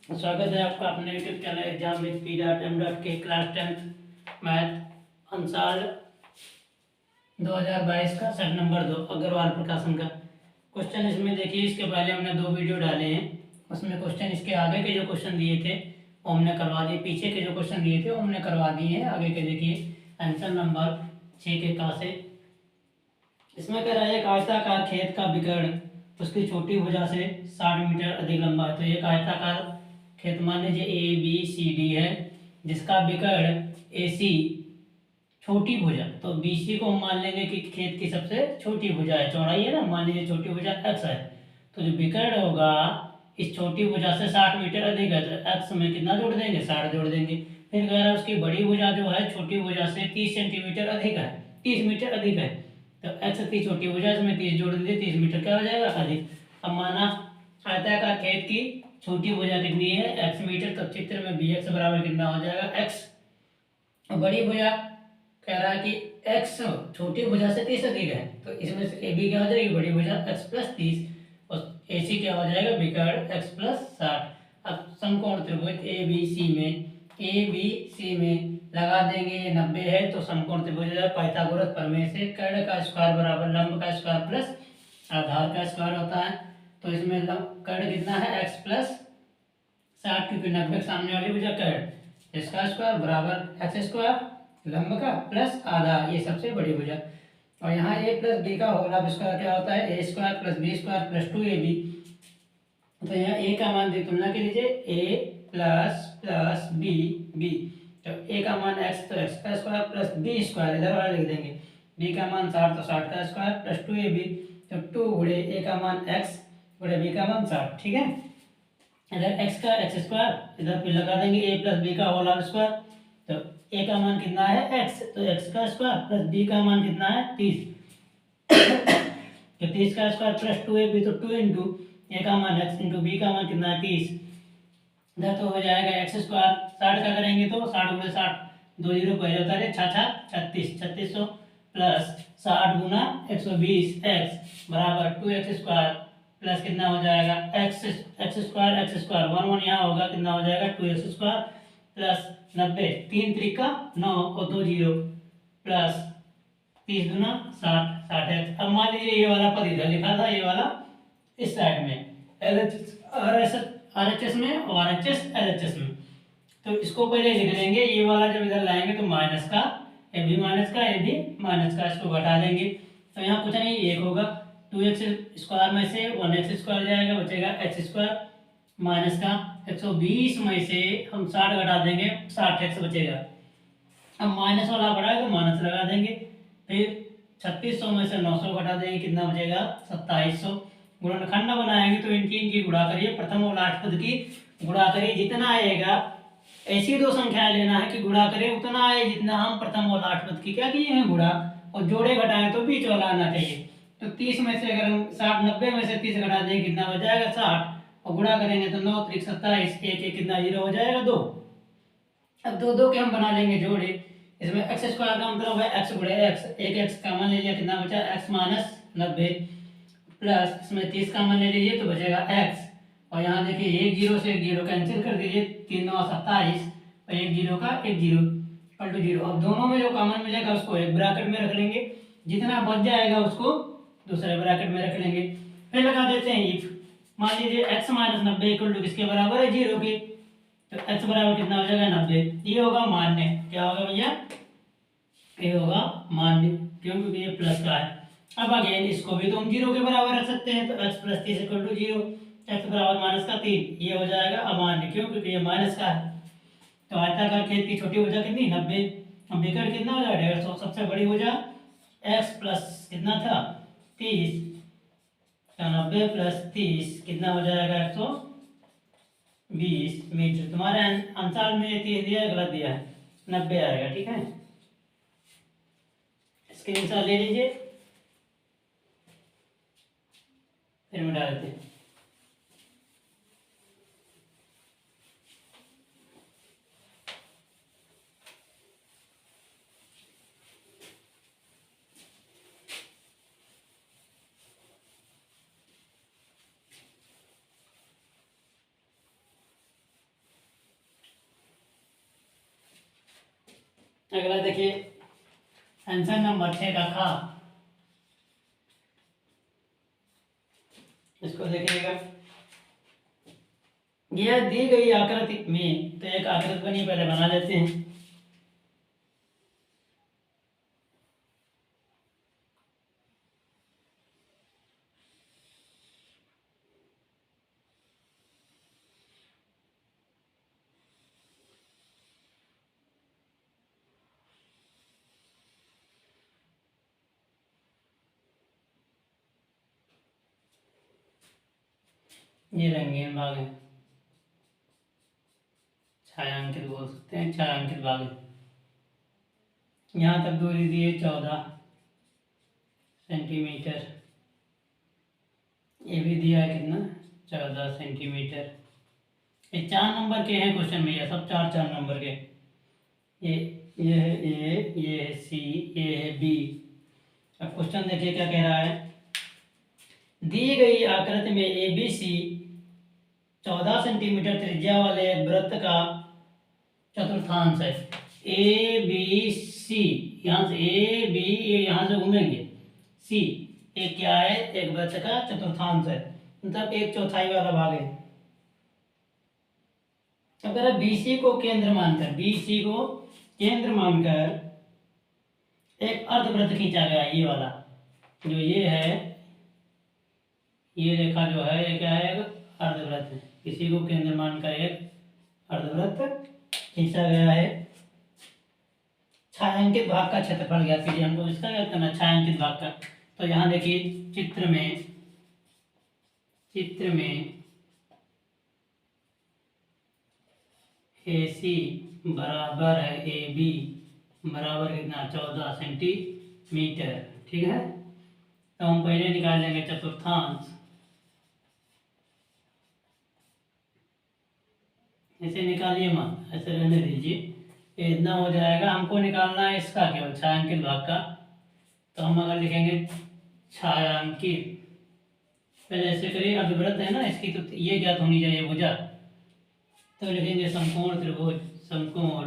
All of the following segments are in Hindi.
स्वागत है आपका अपने YouTube channel exam with PMK class 10th math answer 2022 का सेट नंबर 2 अग्रवाल प्रकाशन का क्वेश्चन इसमें देखिए। इसके पहले हमने 2 वीडियो डाले हैं, उसमें क्वेश्चन इसके आगे के जो क्वेश्चन दिए थे वो हमने करवा दिए, पीछे के जो क्वेश्चन दिए थे वो हमने करवा दिए हैं। आगे के देखिए आंसर नंबर 6 के का से इसमें कह रहा है एक आयताकार खेत का विकर्ण उसकी छोटी भुजा से 60 मीटर अधिक लंबा है। तो एक आयताकार खेत मान लीजिए ए बी सी डी है, जिसका विकर्ण ए सी छोटी भुजा, तो बी सी को हम मान लेंगे कि खेत की सबसे छोटी भुजा है, चौड़ाई है ना, मान लीजिए छोटी भुजा एक्स है। तो जो विकर्ण होगा इस छोटी भुजा से 60 मीटर अधिक है, तो एक्स में कितना जोड़ देंगे, 60 जोड़ देंगे। फिर कह रहा है उसकी बड़ी भुजा जो है छोटी भुजा से 30 सेंटीमीटर अधिक है, 30 मीटर अधिक है। तो एक्स की छोटी भुजा इसमें 30 जोड़ देंगे, 30 मीटर क्या हो जाएगा, अधिक। अब माना आयताकार खेत की छोटी भुजा कितनी है, एक्स मीटर, तो चित्र में बी एक्स बराबर कितना हो जाएगा, एक्स। बड़ी भुजा कह रहा है कि एक्स छोटी भुजा से 30 अधिक है, तो इसमें से ए बी क्या हो जाएगी, बड़ी भुजा एक्स प्लस 30, और ए सी क्या हो जाएगा, विकर्ण एक्स प्लस 60। अब समकोण त्रिभुज ए बी सी में लगा देंगे, 90 है तो समकोण त्रिभुज पाइथागोरस प्रमेय से कर्ण का स्क्वायर बराबर लंब का स्क्वायर प्लस आधार का स्क्वायर होता है। तो इसमें कर्ण कितना है, एक्स प्लस 60, क्योंकि 90 के सामने वाली भुजा कर्ण, इसका स्क्वायर बराबर एक्स स्क्वायर लंब का प्लस आधा, ये सबसे बड़ी भुजा। और यहाँ ए प्लस बी का होल स्क्वायर क्या होता है, A square plus B square plus 2ab। तो यहाँ ए का मान की तुलना के लीजिए, ए प्लस प्लस बी बी, तो ए का मान एक्स तो एक्स का स्क्वायर प्लस बी स्क्वायर इधर वाला लिख देंगे, बी का मान 60 तो 60 का स्क्वायर प्लस 2ab, तो 2 गुणे ए का मान एक्स गुणे बी का मान 60, ठीक है। इधर एक्स का एक्स स्क्वायर इधर फिर लगा देंगे ए प्लस बी का होल स्क्वायर, तो ए का मान कितना है एक्स, तो एक्स का स्क्वायर प्लस बी का मान कितना है 30, तो 30 का स्क्वायर प्लस 2ab, तो 2 इंटू ए का मान एक्स इंटू बी का मान कितना है 30, इधर तो हो जाएगा एक्स स्क्वायर 60 का करेंगे तो 60 गुणे 60, 2 जीरो पहले होता है 36 3600 प्लस 60 गुना 120 एक्स बराबर 2x स्क्वायर प्लस कितना हो जाएगा एक्स स्क्वायर 1 1 यहाँ होगा, कितना हो जाएगा 2x स्क्वायर प्लस 90, 3 त्रिका 9 और 2 जीरो प्लस 30 गुना 60 60x। अब मान लीजिए ये वाला पद इधर लिखा था, ये वाला इस साइड में RHS में और RHS LHS में, तो इसको पहले लिख लेंगे, ये वाला जब इधर लाएंगे तो माइनस का, ये भी माइनस का, ये भी माइनस का, इसको घटा लेंगे तो यहाँ कुछ नहीं, 1 होगा, 2x स्क्वायर में से 1x स्क्वायर जाएगा, बचेगा x स्क्वायर माइनस का 120 में से हम 60 घटा देंगे, 60x बचेगा। अब माइनस वाला बढ़ा है तो माइनस लगा देंगे, फिर 3600 में से 900 घटा देंगे, कितना बचेगा 2700। गुणनखंड बनाएंगे तो इनकी गुणा करिए, प्रथम और लास्ट पद की गुणा करिए, जितना आएगा ऐसी 2 संख्याएं लेना है कि गुणा करें उतना आए जितना हम प्रथम और लास्ट पद की क्या किए हैं गुणा, और जोड़े घटाएं तो बीच वाला आना चाहिए। तो 30 में से अगर हम 60 90 में से 30 घटा देंगे, कितना बच जाएगा 60, और गुणा करेंगे तो 9 3 27, एक कितना जीरो हो जाएगा 2। अब दो दो के हम बना लेंगे जोड़े, इसमें एक्स स्क्वायर का मतलब है एक्स गुणे एक्स, एक एक्स कॉमन ले लिया, कितना बचा एक्स माइनस 90 प्लस इसमें 30 कॉमन ले लीजिए तो बचेगा एक्स, और यहाँ देखिए एक जीरो से एक जीरो कैंसिल कर दीजिए, 3 9 27, और एक जीरो का एक जीरो इक्वल टू जीरो। अब दोनों में जो कॉमन मिलेगा उसको एक ब्रैकेट में रख लेंगे, जितना बच जाएगा उसको दूसरे ब्रैकेट में रख लेंगे। फिर लगा देते हैं इफ, मान लीजिए एक्स माइनस 90 इक्वल टू किसके बराबर है, जीरो के, तो x बराबर कितना हो जाएगा 90, ये होगा मान्य, क्या होगा भैया, ये होगा मान्य, क्यों, क्योंकि ये प्लस का है। अब अगेन इसको भी तो हम जीरो के बराबर रख सकते हैं, तो x plus 30 equal to zero, x बराबर माइनस का 3, ये हो जाएगा अमान्य, क्यों, क्योंकि ये माइनस का है। तो आयताकार खेत की छोटी भुजा कितनी 90, अब विकर्ण कितना हो जाएगा 150, सबसे बड़ी भुजा x प्लस कितना था 30, तो 90 प्लस 30 कितना हो जाएगा 120 मीटर। तुम्हारे आंसर में 30 दिया है, गलत दिया है, 90 आएगा, ठीक है। स्क्रीनशॉट ले लीजिए, फिर मिटा देते हैं। अगला देखिए आंसर नंबर 6 का खा। इसको देखिएगा, यह दी गई आकृति में, तो एक आकृति बनी, पहले बना लेते हैं। ये रंगीन भाग है, छायांकित बोल सकते हैं, छायांकित भाग है। यहाँ तक दूरी दी है 14 सेंटीमीटर, ये भी दिया है कितना, 14 सेंटीमीटर। ये 4 नंबर के हैं क्वेश्चन में, ये सब 4 नंबर के। ये है ए, ये है सी, ये है बी। अब क्वेश्चन देखिए क्या कह रहा है। दी गई आकृति में ए बी सी 14 सेंटीमीटर त्रिज्या वाले एक वृत्त का चतुर्थांश है। ए बी सी, यहाँ से ए बी, ये यहाँ से घूमेंगे, सी एक क्या है, एक वृत्त का चतुर्थांश है, मतलब 1/4 वाला भाग है। अगर BC को केंद्र मानकर, BC को केंद्र मानकर एक अर्धवृत्त खींचा गया, ये वाला जो ये है, ये रेखा जो है, ये क्या है, एक अर्धवृत्त है। इसी को केंद्र मानकर एक अर्धवृत्त खींचा गया है। छायांकित भाग का क्षेत्रफल ज्ञात कीजिए, हमको इसका ज्ञात करना, छायांकित भाग का। तो यहाँ देखिए चित्र में AC बराबर है AB बराबर कितना, 14 सेंटीमीटर, ठीक है। तो हम पहले निकाल लेंगे चतुर्थांश, ऐसे निकालिए मत, ऐसे रहने दीजिए, ये इतना हो जाएगा। हमको निकालना है इसका केवल छायांकित भाग का। तो हम अगर लिखेंगे छायांकित, पहले ऐसे करिए, अर्धवृत्त है ना इसकी, तो ये ज्ञात होनी चाहिए भुजा। तो लिखेंगे समकोण त्रिभुज, समकोण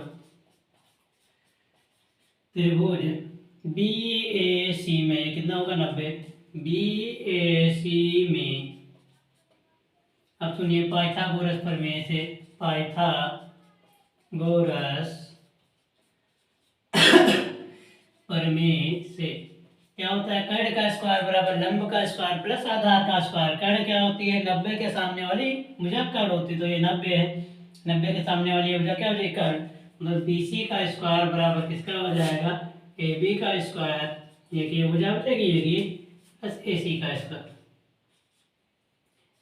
त्रिभुज BAC में, ये कितना होगा, 90। BAC में, अब सुनिए, पाइथागोरस प्रमेय से, पाइथागोरस प्रमेय से क्या होता है, कर्ण का स्क्वायर बराबर लंब का स्क्वायर प्लस आधार का स्क्वायर। कर्ण क्या होती है, 90 के सामने वाली भुजा कर्ण होती है, तो ये 90 है, 90 के सामने वाली भुजा क्या हो जाएगी, कर्ण। मतलब BC का स्क्वायर बराबर किसका हो जाएगा, AB का स्क्वायर, ये भुजा बचेगी, ये प्लस AC का स्क्वायर।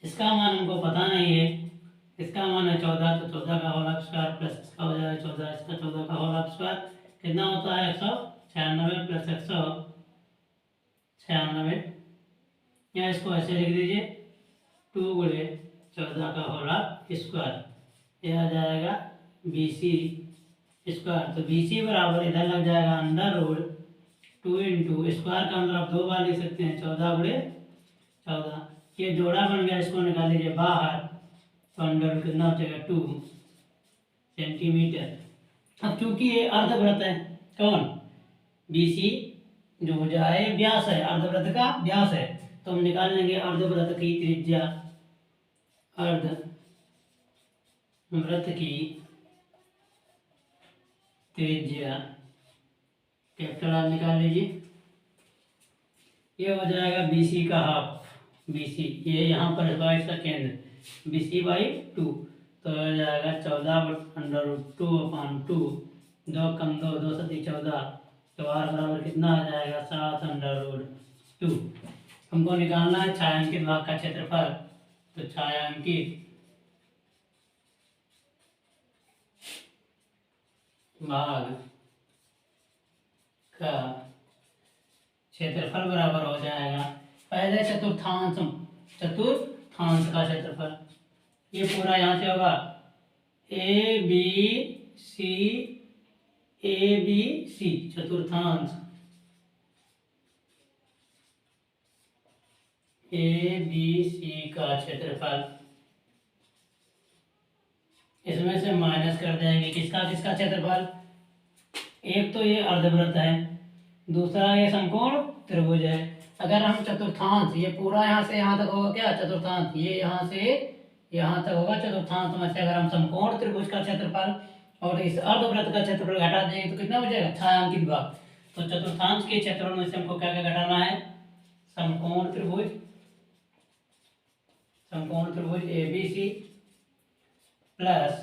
इसका मान हमको पता नहीं है, इसका मान है 14, तो 14 का होल स्क्वायर प्लस इसका हो जाएगा 14, इसका 14 का होल स्क्वायर कितना होता है, 196 प्लस 196। या इसको ऐसे लिख दीजिए, 2 गुणे 14 का होल स्क्वायर, यह आ जाएगा BC स्क्वायर। तो BC बराबर इधर लग जाएगा अंडर रूट 2 इंटू स्क्वायर का मतलब 2 बार लिख सकते हैं, 14 गुणे 14। ये जोड़ा बन गया, इसको निकाल लीजिए बाहर, तो अंडर रूट कितना हो जाएगा, 2 सेंटीमीटर। अब चूंकि ये अर्धवृत्त है, कौन, BC जो भुजा है, व्यास है, अर्धवृत्त का व्यास है, तो हम निकाल लेंगे अर्धवृत्त की त्रिज्या, अर्धवृत्त की त्रिज्या कैपिटल R निकाल लीजिए। ये हो जाएगा BC का हाफ, BC ये यहाँ पर है इसका केंद्र, BC/2, तो हो जाएगा 14/2/2, 2 कम 2, 2 सती 14, तो R बराबर कितना आ जाएगा, 7/2। हमको निकालना है छायांकित भाग का क्षेत्रफल, तो छायांकित भाग का क्षेत्रफल बराबर हो जाएगा, पहले चतुर्थांश का क्षेत्रफल, ये पूरा यहाँ से होगा ABC चतुर्थांश, ABC का क्षेत्रफल, इसमें से माइनस कर देंगे किसका क्षेत्रफल, एक तो ये अर्धवृत्त है, दूसरा ये समकोण त्रिभुज है। अगर हम चतुर्थांश, ये पूरा यहाँ से यहाँ तक होगा क्या चतुर्थांश, ये यहाँ से यहाँ तक होगा चतुर्थांश में से अगर हम समकोण त्रिभुज का क्षेत्रफल और इस अर्धवृत्त का क्षेत्रफल घटा देंगे तो कितना बचेगा, छायांकित भाग। तो चतुर्थांश के क्षेत्रफल में से हमको क्या क्या घटाना है, समकोण त्रिभुज, समकोण त्रिभुज ABC प्लस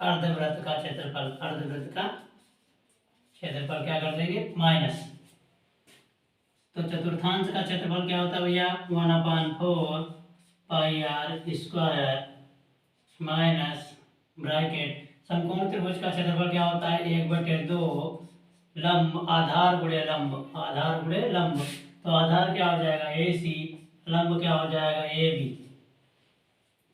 अर्धवृत्त का क्षेत्रफल, अर्धवृत्त का क्षेत्रफल क्या कर देंगे माइनस। तो चतुर्थांश का क्षेत्रफल क्या होता है भैया, 1/4 पाई आर स्क्वायर माइनस ब्रैकेट, समकोण त्रिभुज का क्षेत्रफल क्या होता है 1/2 लंब आधार गुणे लंब, आधार गुणे लंब। तो आधार क्या हो जाएगा AC, लंब क्या हो जाएगा AB।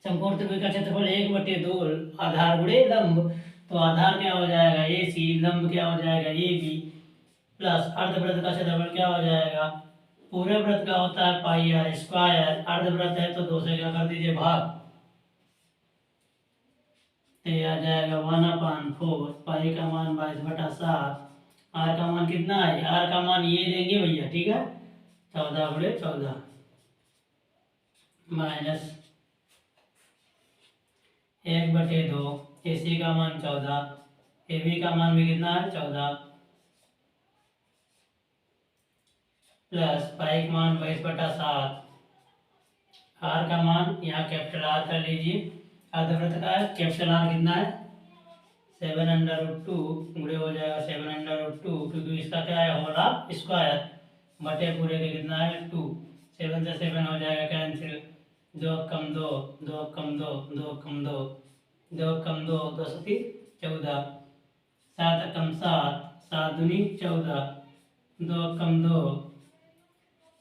समकोण त्रिभुज का क्षेत्रफल 1/2 आधार गुणे लंब, तो आधार क्या हो जाएगा AC, लंब क्या हो जाएगा AB प्लस अर्धवृत्त का क्षेत्रफल क्या हो जाएगा, पूरे वृत्त का होता है पाई आर स्क्वायर, अर्धवृत्त है तो 2 से क्या कर दीजिए भाग, तो आ जाएगा 1/4 पाई का मान 22/7, आर का मान कितना है, आर का मान ये लेंगे भैया, ठीक है 14/14 माइनस 1/2, AC का मान 14, AB का मान भी कितना है 14 प्लस पाई का मान 22/7, आर का मान यहाँ कैपिटल आर कर लीजिए, अर्धवृत्त का कैपिटल आर कितना है 7/2 गुणे हो जाएगा 7/2, क्योंकि इसका क्या है होल ऑफ स्क्वायर बटे पूरे के कितना है 2, 7 से 7 हो जाएगा कैंसिल, 2 कम 2, 2 कम 2, 2 कम 2, 2 कम 2, 2 सती 14, 7 कम 7, 7 दूनी 14, 2 कम 2,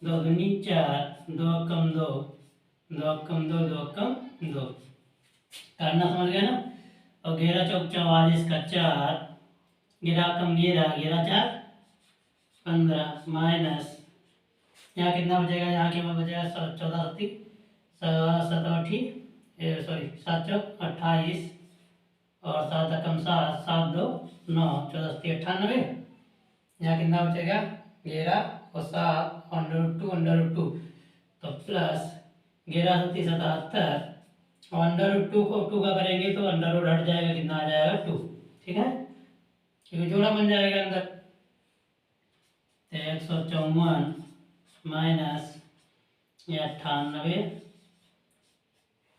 2 दूनी 4, 2 कम 2, 2 कम 2, 2 कम 2, करना समझ गए ना। और 11 चौक 44 का 4, 11 कम 11, 11 4 15 माइनस यहाँ कितना बचेगा, यहाँ के बाद बचेगा 14 सती 7 चौक 28 और 7 कम 7, 7 2 9, 14 सती 98, यहाँ कितना बचेगा 11 और 7 √2 तो प्लस 11 सती 77 और √2 को 2 का करेंगे तो अंडर रूट हट जाएगा, कितना आ जाएगा 2, ठीक है क्योंकि जोड़ा बन जाएगा अंदर। तो 154 माइनस 98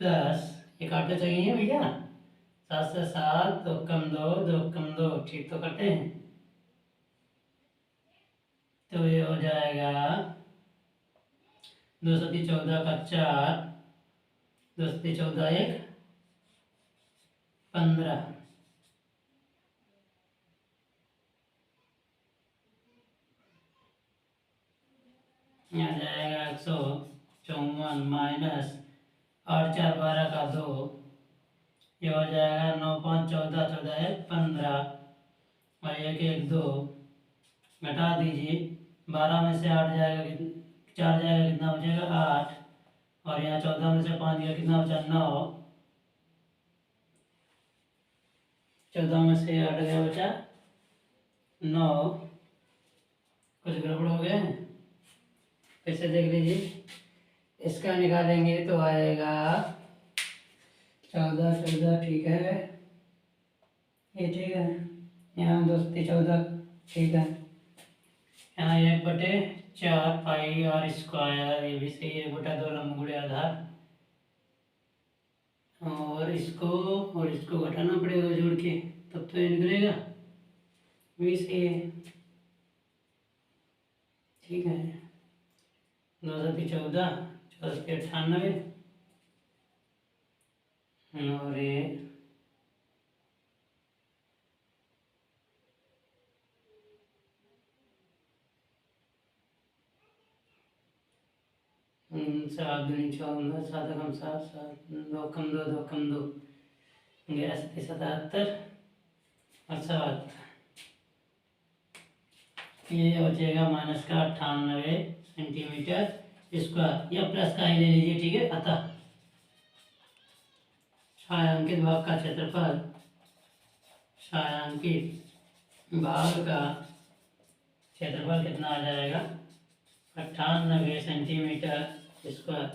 प्लस ये काटते चाहिए भैया, 7 से 7 2 कम 2, 2 कम 2, ठीक तो करते हैं, तो ये हो जाएगा 2 सती 14 का 4, 2 सती 14 1 15 यहाँ जाएगा 154 माइनस 8 4 12 का 2, ये हो जाएगा 9 5 14, 14 1 15 और 1 1 2 घटा दीजिए, 12 में से 8 जाएगा 4 जाएगा कितना बचेगा 8 और यहाँ 14 में से 5 गया कितना बचा 9, 14 में से 8 गया बचा 9, कुछ गड़बड़ हो गया है, फिर से देख लीजिए, इसका निकालेंगे तो आएगा 14 14 ठीक है, ये ठीक है, यहाँ 2 सती 14 ठीक है, यहाँ 1/4 पाई आर स्क्वायर, ये भी सही है 1/2 लंब गुणे आधार, और इसको घटाना पड़ेगा जोड़ के तब तो ये निकलेगा, भी सही है, ठीक है 2 सती 14, 14 सती 98 और ये 7 दूनी 14, 7 कम 7, 2 कम 2, 2 कम 2, 11 सती 77 और 7, ये बचेगा माइनस का 98 सेंटीमीटर स्क्वायर, या प्लस का ही ले लीजिए, ठीक है। अतः छायांकित भाग का क्षेत्रफल, छायांकित भाग का क्षेत्रफल कितना आ जाएगा, 98 सेंटीमीटर स्क्वायर।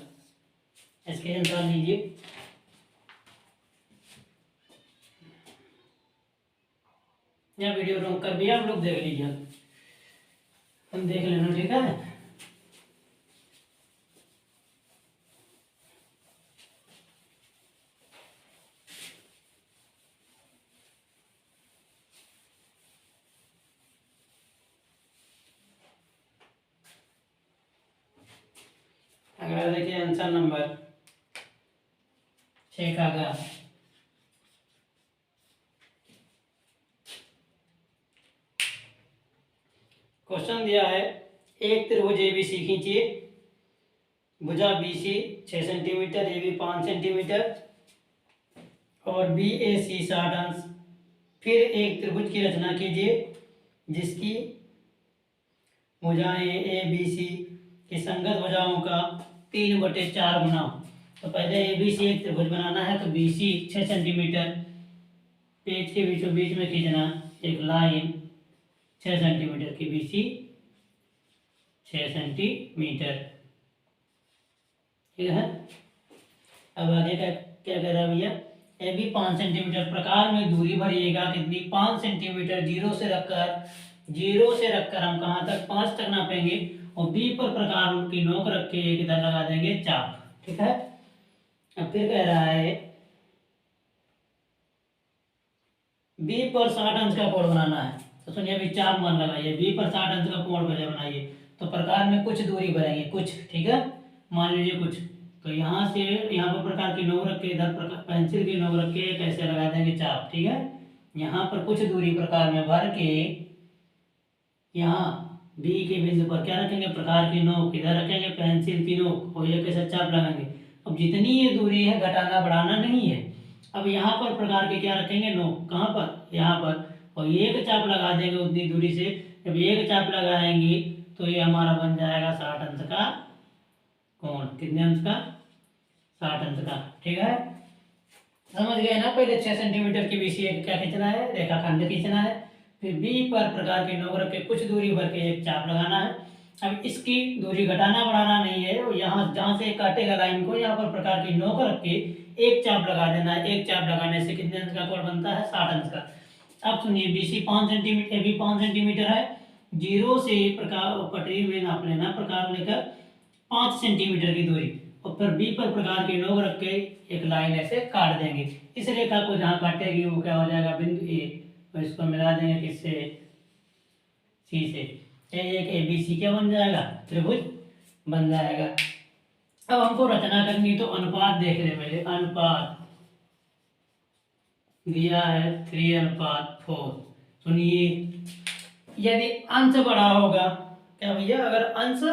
इसके अनुसार लीजिए, या वीडियो रोक कर भी आप लोग देख लीजिए, हम देख लेना, ठीक है। अगला देखिए आंसर नंबर 6 का अगला, क्वेश्चन दिया है एक त्रिभुज एबीसी खींचिए, भुजा BC 6 centimetre, A B 5 centimetre और बी ए सी 60 अंश। फिर एक त्रिभुज की रचना कीजिए जिसकी भुजाएं ए बी सी की संगत भुजाओं का 3/4 गुना हो। तो पहले ए बी सी एक त्रिभुज बनाना है, तो बी सी 6 सेंटीमीटर, पेज के बीचों बीच में खींचना एक लाइन 6 सेंटीमीटर की, बी सी 6 सेंटीमीटर, ठीक है। अब आगे का क्या कह रहा है भैया, ए बी 5 सेंटीमीटर, प्रकार में दूरी भरिएगा कितनी, 5 सेंटीमीटर, जीरो से रखकर हम कहाँ तक, 5 तक नापेंगे और बी पर प्रकार की नोक रख के एक इधर लगा देंगे चाप, ठीक है। अब फिर कह रहा है बी पर 60 अंश का कोण बनाना है, तो सुनिए अभी चाप मान लगाइए, बी पर 60 अंश का कोण पहले बनाइए। तो प्रकार में कुछ दूरी भरेंगे, कुछ, ठीक है, मान लीजिए कुछ, तो यहाँ से यहाँ पर प्रकार की नोक रख के इधर पेंसिल की नोक रख के कैसे लगा देंगे चाप, ठीक है। यहाँ पर कुछ दूरी प्रकार में भर के यहाँ बी के बिंदु पर क्या रखेंगे, प्रकार की नोक, इधर रखेंगे पेंसिल की नोक और ये कैसे चाप लगाएंगे। अब जितनी ये दूरी है घटाना बढ़ाना नहीं है। अब यहाँ पर प्रकार के क्या रखेंगे, नोक, कहाँ पर, यहाँ पर, और एक चाप लगा देंगे उतनी दूरी से। जब एक चाप लगाएंगे तो ये हमारा बन जाएगा 60 अंश का कोण। कितने अंश का, 60 अंश का, ठीक है। समझ गए ना। पहले 6 सेंटीमीटर की बीसी क्या खींचना है, रेखाखंड खींचना है, फिर बी पर प्रकार के नोक रख के कुछ दूरी भर के एक चाप लगाना है। अब इसकी दूरी घटाना बढ़ाना नहीं है, और यहाँ जहाँ से काटेगा लाइन को, यहाँ पर प्रकार की नोक रख के एक चाप लगा देना है। एक चाप लगाने से कितने अंश का कोण बनता है, 60 अंश का। अब सुनिए, बीसी 5 सेंटीमीटर, बी 5 सेंटीमीटर है, जीरो से प्रकार पटरी में नाप लेना, प्रकार लेकर 5 सेंटीमीटर की दूरी, और फिर बी पर प्रकार की नोक रख के एक लाइन ऐसे काट देंगे। इस रेखा को जहाँ काटेगी वो क्या हो जाएगा, बिंदु ए, और इसको मिला देंगे किससे, सी से। एक ए बी सी क्या बन जाएगा, त्रिभुज बन जाएगा। अब हमको रचना करनी, तो अनुपात देख ले पहले, अनुपात दिया है 3:4। सुनिए, यदि अंश बड़ा होगा, क्या भैया, अगर अंश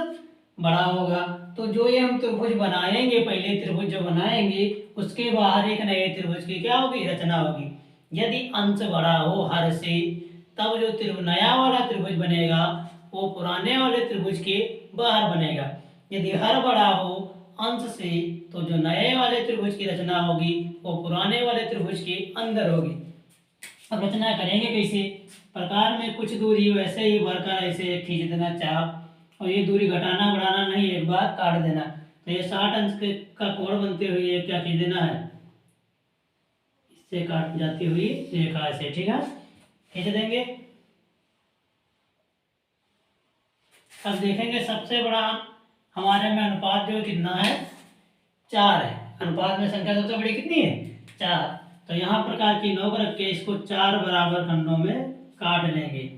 बड़ा होगा तो जो ये हम त्रिभुज बनाएंगे, पहले त्रिभुज जो बनाएंगे उसके बाहर एक नए त्रिभुज की क्या होगी, रचना होगी। यदि अंश बड़ा हो हर से, तब जो त्रिभुज नया वाला त्रिभुज बनेगा वो पुराने वाले त्रिभुज के बाहर बनेगा। यदि हर बड़ा हो अंश से, तो जो नए वाले त्रिभुज की रचना होगी वो पुराने वाले त्रिभुज के अंदर होगी। अब रचना करेंगे कैसे, प्रकार में कुछ दूरी वैसे ही भरकर ऐसे खींच देना चाप, और ये दूरी घटाना बढ़ाना नहीं, एक बार काट देना। तो ये 60 अंश का कोण बनते हुए ये क्या खींच देना है, इससे काट जाती हुई रेखा से, ठीक है, खींच देंगे। अब देखेंगे सबसे बड़ा हमारे में अनुपात जो कितना है, 4 है। अनुपात में संख्या सबसे बड़ी कितनी है, 4। तो यहाँ प्रकार की नोक रख के इसको 4 बराबर खंडों में काट लेंगे।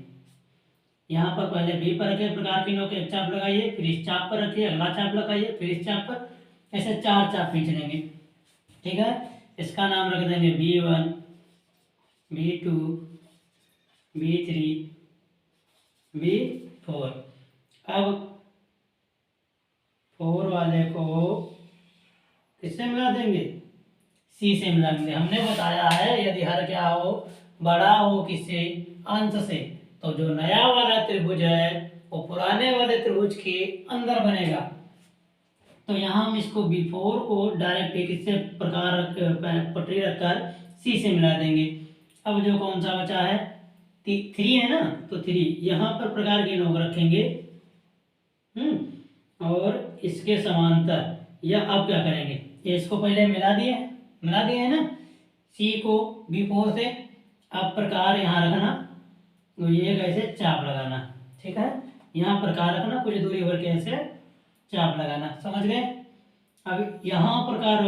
यहाँ पर पहले बी पर रखे प्रकार की नोक, एक चाप लगाइए, फिर इस चाप पर रखिए, अगला चाप लगाइए, फिर इस चाप पर, ऐसे 4 चाप खींच लेंगे, ठीक है। इसका नाम रख देंगे B1, B2, B3, B4। अब 4 वाले को किससे मिला देंगे, सी से मिला देंगे। हमने बताया है यदि हर क्या हो, बड़ा हो किससे, अंश से, तो जो नया वाला त्रिभुज है वो पुराने वाले त्रिभुज के अंदर बनेगा। तो यहाँ हम इसको B4 को डायरेक्ट किससे प्रकार पटरी रखकर सी से मिला देंगे। अब जो कौन सा बचा है, 3 है ना, तो 3 यहाँ पर प्रकार के नोक रखेंगे। और इसके समांतर या अब क्या करेंगे, इसको पहले मिला दिए है ना, सी को B4 से। अब प्रकार यहाँ रखना, तो ये कैसे चाप लगाना, ठीक है। यहाँ प्रकार रखना, कुछ दूरी पर कैसे चाप लगाना, समझ गए। अब यहाँ प्रकार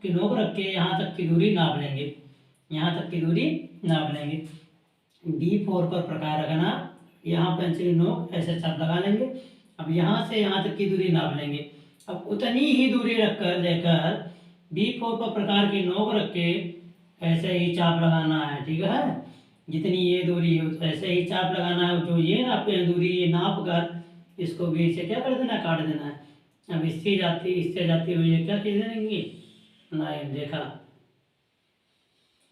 की नोक रख के यहाँ तक की दूरी नाप लेंगे, यहाँ तक की दूरी नाप लेंगे। B4 पर प्रकार रखना, यहाँ पेंसिल नोक ऐसे चाप लगा लेंगे। अब यहाँ से यहाँ तक की दूरी नाप लेंगे। अब उतनी ही दूरी रखकर लेकर B4 पर प्रकार की नोक रख के ऐसे ही चाप लगाना है, ठीक है। जितनी ये दूरी है ऐसे ही चाप लगाना है। जो ये नापे दूरी, ये नाप कर इसको बीच से क्या कर देना, काट देना है। अब इससे जाती हुई ये क्या कह देंगे, लाइन देखा,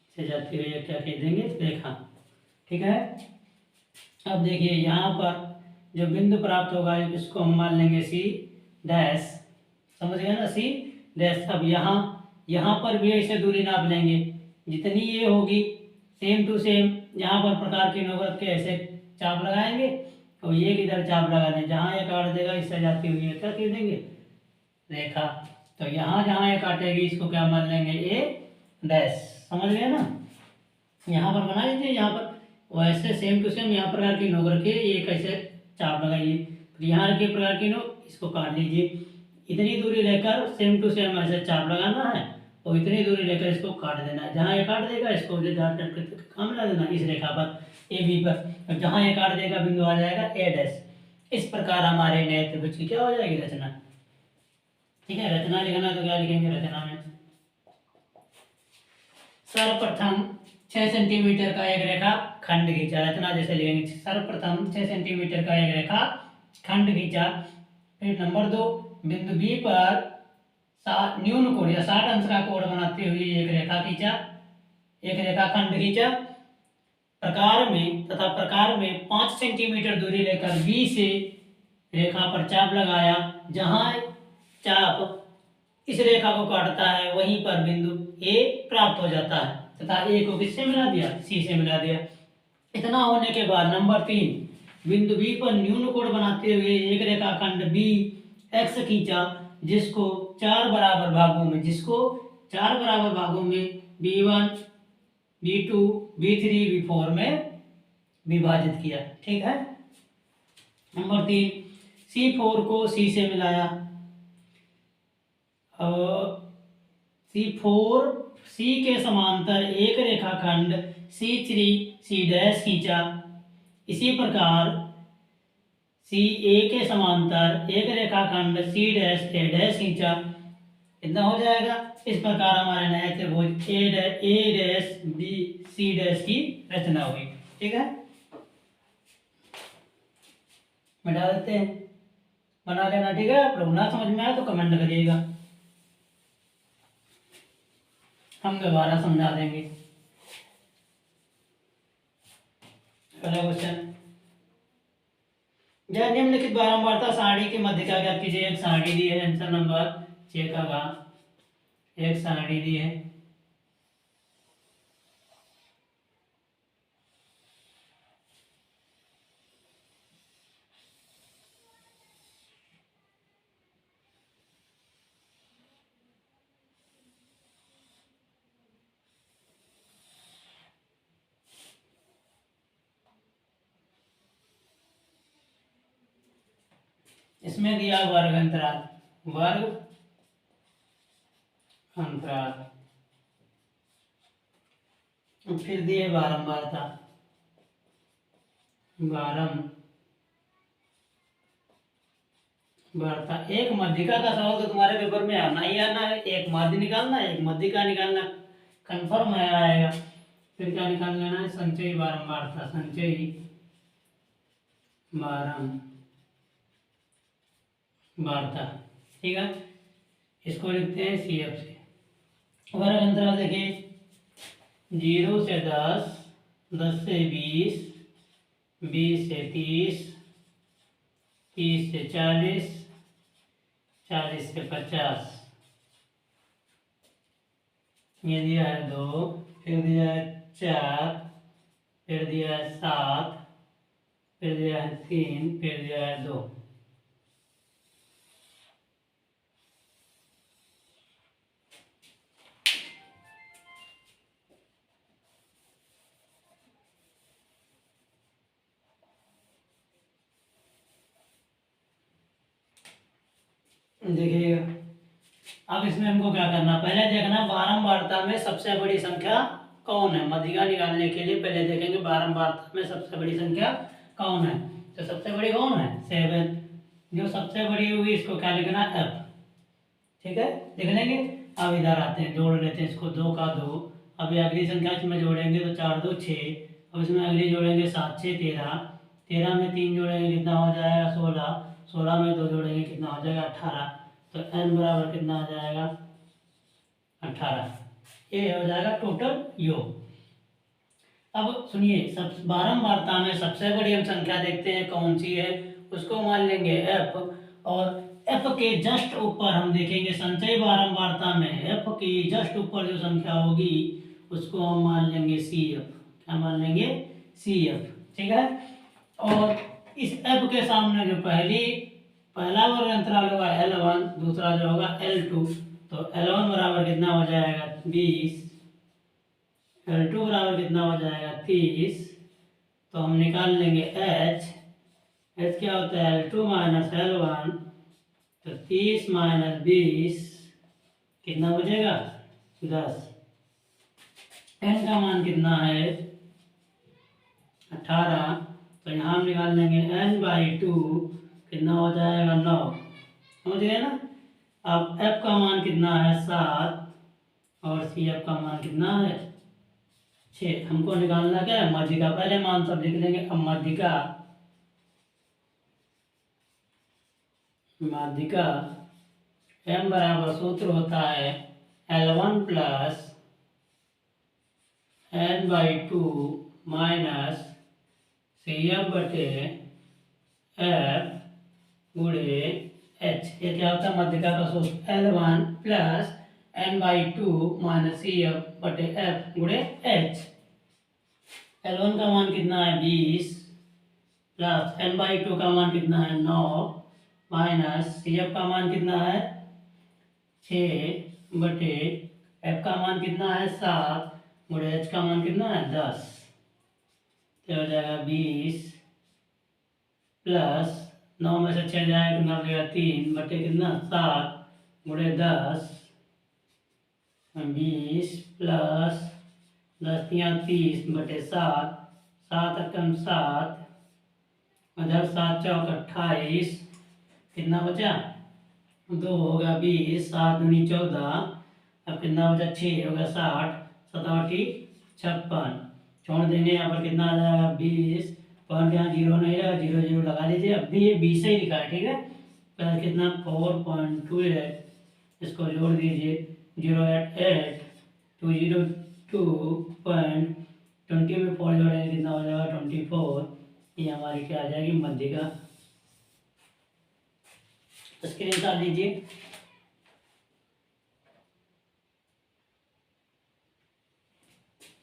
इससे जाती हुई ये क्या कह देंगे, रेखा, ठीक है। अब देखिए यहाँ पर जो बिंदु प्राप्त होगा इसको हम मान लेंगे सी डैश, समझ गए ना, सी डैश। अब यहाँ पर भी ऐसे दूरी नाप लेंगे, जितनी ये होगी सेम टू सेम यहाँ पर प्रकार की नोक रख के ऐसे चाप लगाएंगे और ये किधर चाप लगा दें, जहाँ ये काट देगा इससे जाती हुई क्या कह देंगे, रेखा। तो यहाँ जहाँ ये काटेगी इसको क्या मान लेंगे, ए डैश, समझ गए ना। यहाँ पर बना लीजिए, यहाँ पर वैसे सेम टू सेम यहाँ प्रकार की नोक रखिए, ये कैसे चाप लगाइए, फिर यहाँ के प्रकार की नोक, इसको काट लीजिए। इतनी दूरी लेकर सेम टू सेम ऐसे चाप लगाना है और इतनी दूरी लेकर इसको काट देना है। जहाँ ये काट देगा इसको काम मिला देना इस रेखा पर ए बी पर। जहाँ ये काट देगा बिंदु आ जाएगा ए डैश। इस प्रकार हमारे नए त्रिभुज की क्या हो जाएगी, रचना, ठीक है। रचना लिखना तो क्या लिखेंगे, रचना में सर्वप्रथम 6 सेंटीमीटर का एक रेखा खंड खींचा। रचना जैसे लिखेंगे, सर्वप्रथम 6 सेंटीमीटर का एक रेखा खंड खींचा। फिर नंबर 2, बिंदु बी पर न्यून कोण या 60 अंश का कोण बनाते हुए एक रेखा खींचा, एक रेखा खंड खींचा। प्रकार में 5 सेंटीमीटर दूरी लेकर बी से रेखा पर चाप लगाया। जहां चाप इस रेखा को काटता है वहीं पर बिंदु ए प्राप्त हो जाता है तथा ए को किससे मिला दिया, सी से मिला दिया। इतना होने के बाद नंबर 3, बिंदु बी पर न्यून कोण बनाते हुए एक रेखाखंड बी एक्स खींचा, जिसको 4 बराबर भागों में B1 B2 B3 B4 में विभाजित किया, ठीक है। नंबर 3, C4 को C से मिलाया और C4 C के समांतर एक रेखाखंड C3 C डैश खींचा। इसी प्रकार CA के समांतर एक रेखाखंड C डैश A डैश खींचा। इतना हो जाएगा। इस प्रकार हमारे नए त्रिभुज A dash B C dash की रचना हुई, ठीक है। मिटा देते हैं, बना लेना, ठीक है। आप लोग ना समझ में आए तो कमेंट करिएगा, हम दोबारा समझा देंगे। अगला क्वेश्चन, यह निम्नलिखित बारंबारता सारणी की मध्यिका ज्ञात कीजिए। एक सारणी दी है, आंसर नंबर 6 का एक सारणी दी है। इसमें दिया वर्ग अंतराल, फिर दिए बारंबारता, एक मध्यिका का सवाल तो तुम्हारे पेपर में आना ही आना है। एक माध्य निकालना, एक मध्यिका निकालना, कंफर्म है आएगा। फिर क्या निकाल लेना है, संचयी बारंबारता, ठीक है। इसको लिखते हैं CF से। वर्ग अंतराल देखिए, 0 से 10, 10 से 20, 20 से 30, 30 से 40, 40 से 50, ये दिया है 2, फिर दिया है 4, फिर दिया है 7, फिर दिया है 3, फिर दिया है 2। देखिएगा, अब इसमें हमको क्या करना, पहले देखना बारंबारता में सबसे बड़ी संख्या कौन है। मध्यिका निकालने के लिए पहले देखेंगे बारंबारता में सबसे बड़ी संख्या कौन है। तो सबसे बड़ी कौन है, 7। जो सबसे बड़ी होगी इसको क्या लिखना, f। ठीक है, लिख लेंगे। अब इधर आते हैं, जोड़ लेते हैं इसको, 2 का 2। अभी अगली संख्या इसमें जोड़ेंगे तो 4 2 6। अब इसमें अगली जोड़ेंगे 7 6 13। 13 में 3 जोड़ेंगे कितना हो जाएगा, 16। 16 में 2 जोड़ेंगे कितना हो जाएगा, 18। तो n बराबर कितना आ जाएगा, 18। ये हो जाएगा टोटल योग। अब सुनिए, सब बारंबारता में सबसे बड़ी हम संख्या देखते हैं कौन सी है, उसको मान लेंगे f। और f के जस्ट ऊपर हम देखेंगे संचयी बारंबारता में f के जस्ट ऊपर जो संख्या होगी उसको हम मान लेंगे CF। क्या मान लेंगे, CF। ठीक है, और इस f के सामने जो पहला वर्ग अंतराल होगा L1, दूसरा जो होगा L2। तो L1 बराबर कितना हो जाएगा, 20। L2 बराबर कितना हो जाएगा, 30। तो हम निकाल लेंगे H। H क्या होता है, L2 माइनस L1। तो 30 माइनस 20 कितना बचेगा, 10। n का मान कितना है, 18। तो यहाँ हम निकाल लेंगे n/2 कितना हो जाएगा, 9। समझ गए ना। अब f का मान कितना है, 7। और CF का मान कितना है, 6। हमको निकालना क्या है, माध्यिका। पहले मान सब लिख लेंगे। अब माध्यिका m बराबर सूत्र होता है L1 plus n/2 minus CF बटे f गुणे h। ये क्या होता है, मध्यिका का सूत्र L1 plus n/2 minus CF बटे f गुणे h। L1 का मान कितना है, 20 प्लस n/2 का मान कितना है, 9 माइनस CF का मान कितना है, 6 बटे f का मान कितना है, 7 गुणे h का मान कितना है, 10। तो हो जाएगा 20 प्लस 9 में से 6 जाएगा कितना बचेगा, 3 बटे कितना, 7 गुणे 10। 20 प्लस 10 या 30 बटे 7। 7 एकम 7, इधर 7 चौक 28। कितना बचा, 2 होगा 20, 7 दूनी 14। अब कितना बचा, 6 होगा 60, 7 56। छोड़ देंगे, यहाँ पर कितना आ जाएगा, 20। पॉइंट यहाँ जीरो नहीं रहेगा, 0 0 लगा लीजिए। अब भी ये 20 ही लिखा है, ठीक है। तो कितना, 4.28। इसको जोड़ दीजिए, 0.8 202.20 में 4 जोड़ेंगे कितना हो जाएगा, 24। ये हमारी क्या आ जाएगी, मध्यिका। स्क्रीनशॉट लीजिए।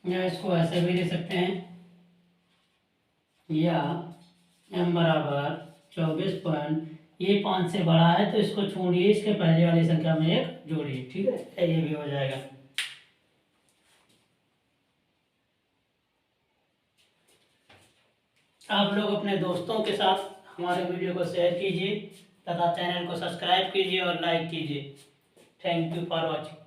या इसको ऐसे भी ले सकते हैं, या m बराबर 24 ये 5 से बड़ा है तो इसको छोड़िए, इसके पहले वाली संख्या में 1 जोड़िए। ठीक है, ये भी हो जाएगा। आप लोग अपने दोस्तों के साथ हमारे वीडियो को शेयर कीजिए तथा चैनल को सब्सक्राइब कीजिए और लाइक कीजिए। Thank you for watching.